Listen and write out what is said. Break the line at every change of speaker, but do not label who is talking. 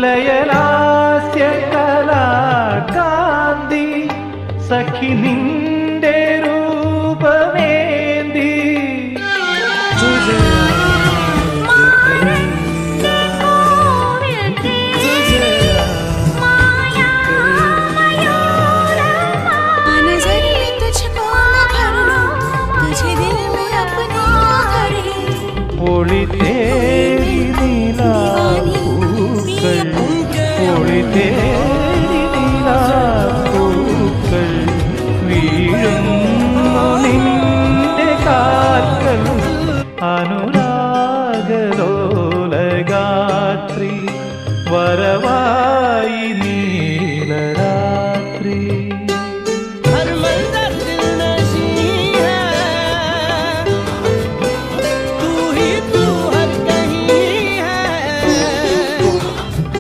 ലയലാസ്യ കലാകാന്തി സഖി നിന്റെ രൂപമേന്തി ഒളി തേടി നീലാപ്പൂക്കൾ ഒളി തേടി നീലാപ്പൂക്കൾ വീഴുന്നു നിന്റെ കാൽക്കൽ അനുരാഗലോലഗാത്രി വരവാ